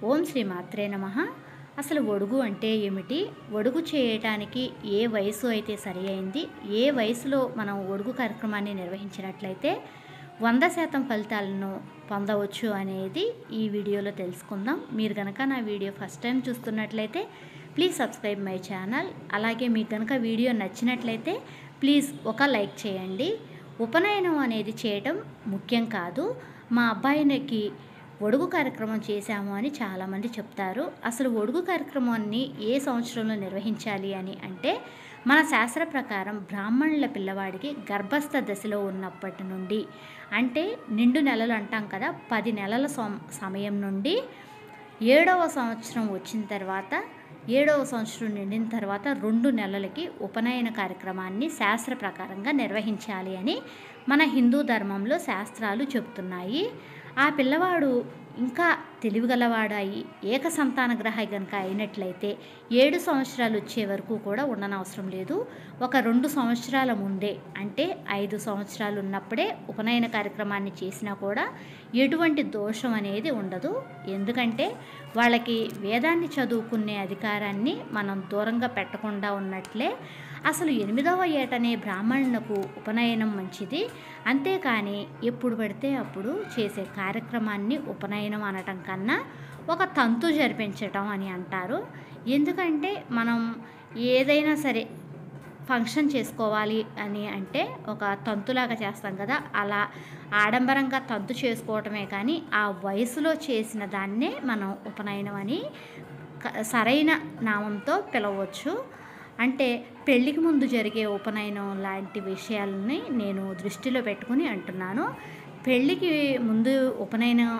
ఓం శ్రీ మాత్రే నమః. అసలు ఒడుగు అంటే ఏమిటి? ఒడుగు చేయటానికి ఏ వయసు అయితే సరి అయింది? ఏ వయసులో మనం ఒడుగు కార్యక్రమాన్ని నిర్వహించినట్లయితే 100% ఫలితాలను పొందవచ్చు అనేది ఈ వీడియోలో తెలుసుకుందాం. మీరు గనక నా వీడియో ఫస్ట్ టైం చూస్తున్నట్లయితే ప్లీజ్ సబ్స్క్రైబ్ మై ఛానల్. అలాగే మీకు గనక వీడియో నచ్చినట్లయితే ప్లీజ్ ఒక లైక్ చేయండి. ఉపనయనం అనేది చేయటం ముఖ్యం కాదు. మా అబ్బాయికి ఒడుగు కార్యక్రమం చేశాము అని చాలామంది చెప్తారు. అసలు ఒడుగు కార్యక్రమాన్ని ఏ సంవత్సరంలో నిర్వహించాలి అని అంటే, మన శాస్త్ర ప్రకారం బ్రాహ్మణుల పిల్లవాడికి గర్భస్థ దశలో ఉన్నప్పటి నుండి, అంటే నిండు నెలలు అంటాం కదా, 10 నెలల సమయం నుండి 7వ సంవత్సరం వచ్చిన తర్వాత, 7వ సంవత్సరం నిండిన తర్వాత 2 నెలలకి ఉపనయన కార్యక్రమాన్ని శాస్త్ర ప్రకారంగా నిర్వహించాలి అని మన హిందూ ధర్మంలో శాస్త్రాలు చెబుతున్నాయి. ఆ పిల్లవాడు ఇంకా తెలివిగలవాడాయి ఏక సంతాన గ్రహి కనుక అయినట్లయితే 7 సంవత్సరాలు వచ్చే వరకు కూడా ఉండనవసరం లేదు. ఒక 2 సంవత్సరాల ముందే, అంటే 5 సంవత్సరాలు ఉన్నప్పుడే ఉపనయన కార్యక్రమాన్ని చేసినా కూడా ఎటువంటి దోషం అనేది ఉండదు. ఎందుకంటే వాళ్ళకి వేదాన్ని చదువుకునే అధికారాన్ని మనం దూరంగా పెట్టకుండా ఉన్నట్లే. అసలు 8వ ఏటనే బ్రాహ్మణులకు ఉపనయనం మంచిది. అంతేకాని ఎప్పుడు పడితే అప్పుడు చేసే కార్యక్రమాన్ని ఉపనయనం అనటం కన్నా ఒక తంతు జరిపించటం అని అంటారు. ఎందుకంటే మనం ఏదైనా సరే ఫంక్షన్ చేసుకోవాలి అని అంటే ఒక తంతులాగా చేస్తాం కదా, అలా ఆడంబరంగా తంతు చేసుకోవటమే కానీ ఆ వయసులో చేసిన దాన్నే మనం ఉపనయనం అని సరైన నామంతో పిలవచ్చు. అంటే పెళ్ళికి ముందు జరిగే ఉపనయనం లాంటి విషయాలని నేను దృష్టిలో పెట్టుకుని అంటున్నాను. పెళ్ళికి ముందు ఉపనయనం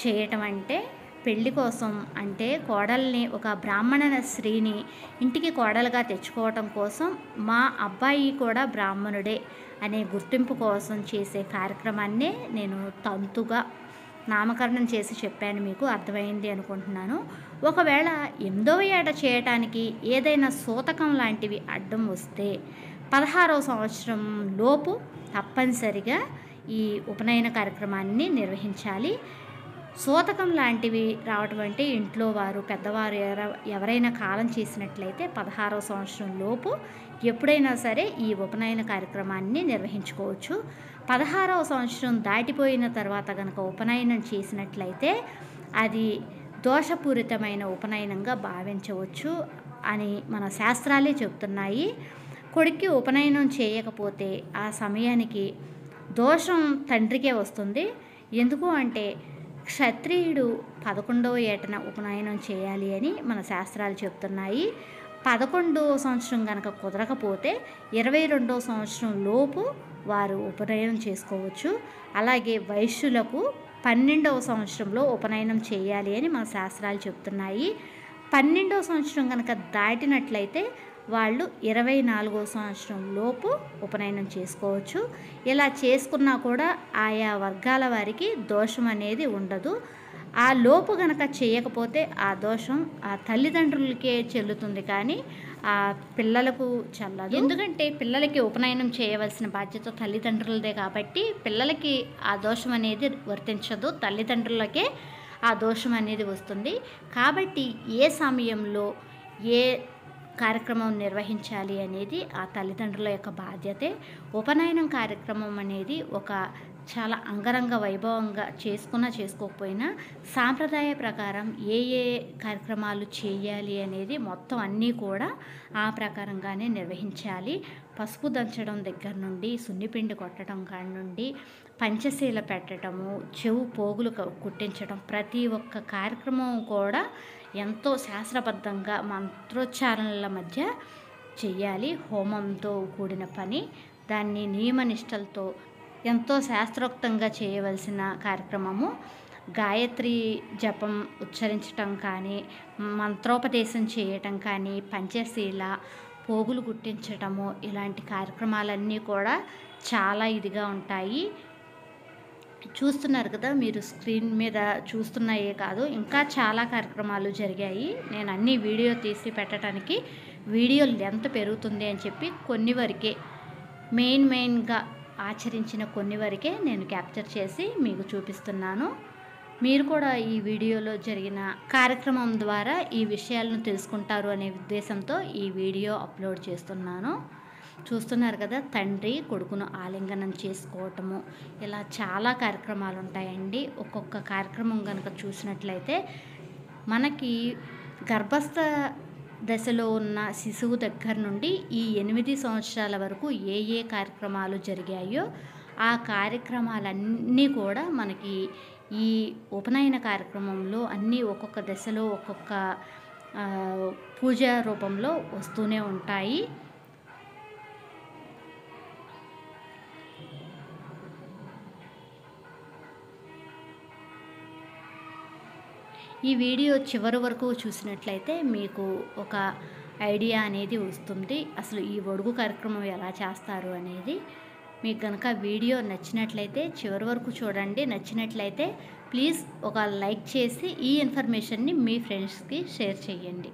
చేయటం అంటే పెళ్ళి కోసం, అంటే కోడల్ని, ఒక బ్రాహ్మణ స్త్రీని ఇంటికి కోడలుగా తెచ్చుకోవటం కోసం మా అబ్బాయి కూడా బ్రాహ్మణుడే అనే గుర్తింపు కోసం చేసే కార్యక్రమాన్నే నేను తంతుగా నామకరణం చేసి చెప్పాను. మీకు అర్థమైంది అనుకుంటున్నాను. ఒకవేళ 8వ ఏట చేయటానికి ఏదైనా సూతకం లాంటివి అడ్డం వస్తే 16వ సంవత్సరం లోపు తప్పనిసరిగా ఈ ఉపనయన కార్యక్రమాన్ని నిర్వహించాలి. సూతకం లాంటివి రావటం అంటే ఇంట్లో వారు పెద్దవారు ఎవరైనా కాలం చేసినట్లయితే 16వ సంవత్సరం లోపు ఎప్పుడైనా సరే ఈ ఉపనయన కార్యక్రమాన్ని నిర్వహించుకోవచ్చు. 16వ సంవత్సరం దాటిపోయిన తర్వాత కనుక ఉపనయనం చేసినట్లయితే అది దోషపూరితమైన ఉపనయనంగా భావించవచ్చు అని మన శాస్త్రాలే చెబుతున్నాయి. కొడుక్కి ఉపనయనం చేయకపోతే ఆ సమయానికి దోషం తండ్రికే వస్తుంది. ఎందుకు అంటే క్షత్రియుడు 11వ ఏటన ఉపనయనం చేయాలి అని మన శాస్త్రాలు చెప్తున్నాయి. 11వ సంవత్సరం కనుక కుదరకపోతే 22వ సంవత్సరం లోపు వారు ఉపనయనం చేసుకోవచ్చు. అలాగే వైశ్యులకు 12వ సంవత్సరంలో ఉపనయనం చేయాలి అని మన శాస్త్రాలు చెప్తున్నాయి. 12వ సంవత్సరం కనుక దాటినట్లయితే వాళ్ళు 24వ సంవత్సరం లోపు ఉపనయనం చేసుకోవచ్చు. ఇలా చేసుకున్నా కూడా ఆయా వర్గాల వారికి దోషం అనేది ఉండదు. ఆ లోపు గనక చేయకపోతే ఆ దోషం ఆ తల్లిదండ్రులకే చెల్లుతుంది, కానీ ఆ పిల్లలకు చెల్లదు. ఎందుకంటే పిల్లలకి ఉపనయనం చేయవలసిన బాధ్యత తల్లిదండ్రులదే కాబట్టి పిల్లలకి ఆ దోషం అనేది వర్తించదు, తల్లిదండ్రులకే ఆ దోషం అనేది వస్తుంది. కాబట్టి ఏ సమయంలో ఏ కార్యక్రమం నిర్వహించాలి అనేది ఆ తల్లిదండ్రుల యొక్క బాధ్యతే. ఉపనయనం కార్యక్రమం అనేది ఒక చాలా అంగరంగ వైభవంగా చేసుకోకపోయినా సాంప్రదాయ ప్రకారం ఏ ఏ కార్యక్రమాలు చేయాలి అనేది మొత్తం అన్నీ కూడా ఆ ప్రకారంగానే నిర్వహించాలి. పసుపు దంచడం దగ్గర నుండి, సున్నిపిండి కొట్టడం కాడి నుండి, పంచశీల పెట్టడము, చెవు పోగులు కుట్టించడం, ప్రతి ఒక్క కార్యక్రమం కూడా ఎంతో శాస్త్రబద్ధంగా మంత్రోచ్చారణల మధ్య చెయ్యాలి. హోమంతో కూడిన పని, దాన్ని నియమనిష్టలతో ఎంతో శాస్త్రోక్తంగా చేయవలసిన కార్యక్రమము. గాయత్రి జపం ఉచ్చరించటం కానీ, మంత్రోపదేశం చేయటం కానీ, పంచశీల, పోగులు గుట్టించటము, ఇలాంటి కార్యక్రమాలన్నీ కూడా చాలా ఇదిగా ఉంటాయి. చూస్తున్నారు కదా, మీరు స్క్రీన్ మీద చూస్తున్నాయే కాదు, ఇంకా చాలా కార్యక్రమాలు జరిగాయి. నేను అన్ని వీడియో తీసి పెట్టడానికి వీడియో లెంత్ పెరుగుతుంది అని చెప్పి కొన్ని వరకే మెయిన్గా ఆచరించిన కొన్ని వరకే నేను క్యాప్చర్ చేసి మీకు చూపిస్తున్నాను. మీరు కూడా ఈ వీడియోలో జరిగిన కార్యక్రమం ద్వారా ఈ విషయాలను తెలుసుకుంటారు అనే ఉద్దేశంతో ఈ వీడియో అప్లోడ్ చేస్తున్నాను. చూస్తున్నారు కదా, తండ్రి కొడుకును ఆలింగనం చేసుకోవటము, ఇలా చాలా కార్యక్రమాలు ఉంటాయండి. ఒక్కొక్క కార్యక్రమం కనుక చూసినట్లయితే మనకి గర్భస్థ దశలో ఉన్న శిశువు దగ్గర నుండి ఈ 8 సంవత్సరాల వరకు ఏ ఏ కార్యక్రమాలు జరిగాయో ఆ కార్యక్రమాలన్నీ కూడా మనకి ఈ ఉపనయన కార్యక్రమంలో అన్నీ ఒక్కొక్క దశలో ఒక్కొక్క పూజా రూపంలో వస్తూనే ఉంటాయి. ఈ వీడియో చివరి వరకు చూసినట్లయితే మీకు ఒక ఐడియా అనేది వస్తుంది, అసలు ఈ ఒడుగు కార్యక్రమం ఎలా చేస్తారు అనేది. మీకు కనుక వీడియో నచ్చినట్లయితే చివరి వరకు చూడండి. నచ్చినట్లయితే ప్లీజ్ ఒక లైక్ చేసి ఈ ఇన్ఫర్మేషన్ని మీ ఫ్రెండ్స్కి షేర్ చేయండి.